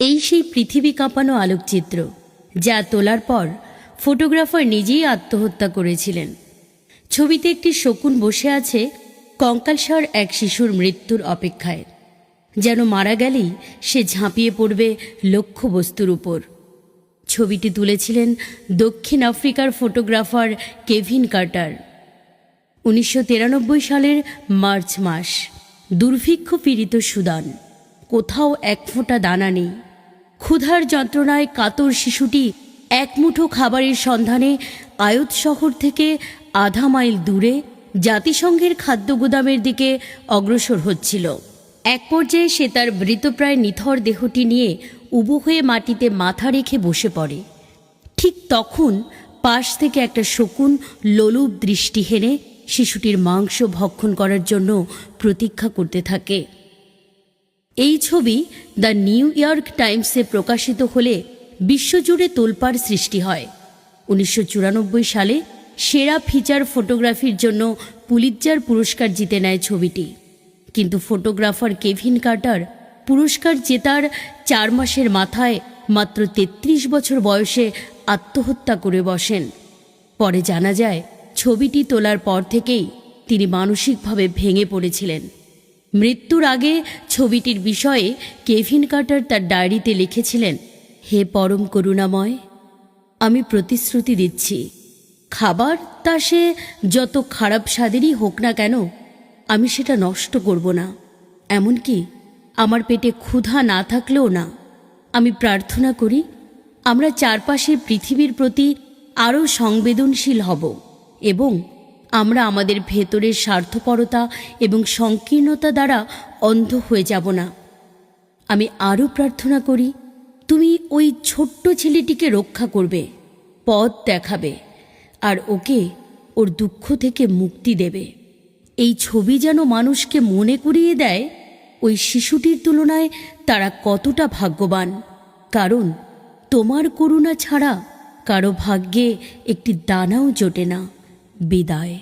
এই সেই পৃথিবী কাঁপানো আলোকচিত্র যা তোলার পর ফটোগ্রাফার নিজেই আত্মহত্যা করেছিলেন। ছবিতে একটি শকুন বসে আছে কঙ্কালসার এক শিশুর মৃত্যুর অপেক্ষায়, যেন মারা গেলেই সে ঝাঁপিয়ে পড়বে লক্ষ্যবস্তুর উপর। ছবিটি তুলেছিলেন দক্ষিণ আফ্রিকার ফটোগ্রাফার কেভিন কার্টার। 1993 সালের মার্চ মাস। দুর্ভিক্ষ পীড়িত সুদান, কোথাও এক ফোঁটা দানা নেই। ক্ষুধার যন্ত্রণায় কাতর শিশুটি এক মুঠো খাবারের সন্ধানে আয়ত শহর থেকে আধা মাইল দূরে জাতিসংঘের খাদ্য গুদামের দিকে অগ্রসর হচ্ছিল। এক পর্যায়ে সে তার মৃতপ্রায় নিথর দেহটি নিয়ে উবু হয়ে মাটিতে মাথা রেখে বসে পড়ে। ঠিক তখন পাশ থেকে একটা শকুন লোলুপ দৃষ্টি হেনে শিশুটির মাংস ভক্ষণ করার জন্য প্রতীক্ষা করতে থাকে। এই ছবি দ্য নিউ ইয়র্ক টাইমসে প্রকাশিত হলে বিশ্বজুড়ে তোলপাড় সৃষ্টি হয়। 1994 সালে সেরা ফিচার ফটোগ্রাফির জন্য পুলিৎজার পুরস্কার জিতে নেয় ছবিটি। কিন্তু ফটোগ্রাফার কেভিন কার্টার পুরস্কার জেতার 4 মাসের মাথায় মাত্র 33 বছর বয়সে আত্মহত্যা করে বসেন। পরে জানা যায় ছবিটি তোলার পর থেকেই তিনি মানসিকভাবে ভেঙে পড়েছিলেন। মৃত্যুর আগে ছবিটির বিষয়ে কেভিন কার্টার তার ডায়েরিতে লিখেছিলেন, হে পরম করুণাময়, আমি প্রতিশ্রুতি দিচ্ছি, খাবার তা সে যত খারাপ স্বাদেরই হোক না কেন, আমি সেটা নষ্ট করব না। এমনকি আমার পেটে ক্ষুধা না থাকলেও না। আমি প্রার্থনা করি আমরা চারপাশের পৃথিবীর প্রতি আরও সংবেদনশীল হব এবং আমরা আমাদের ভেতরের স্বার্থপরতা এবং সংকীর্ণতা দ্বারা অন্ধ হয়ে যাব না। আমি আরও প্রার্থনা করি তুমি ওই ছোট্ট ছেলেটিকে রক্ষা করবে, পথ দেখাবে আর ওকে ওর দুঃখ থেকে মুক্তি দেবে। এই ছবি যেন মানুষকে মনে করিয়ে দেয় ওই শিশুটির তুলনায় তারা কতটা ভাগ্যবান, কারণ তোমার করুণা ছাড়া কারো ভাগ্যে একটি দানাও জোটে না। বিদায়।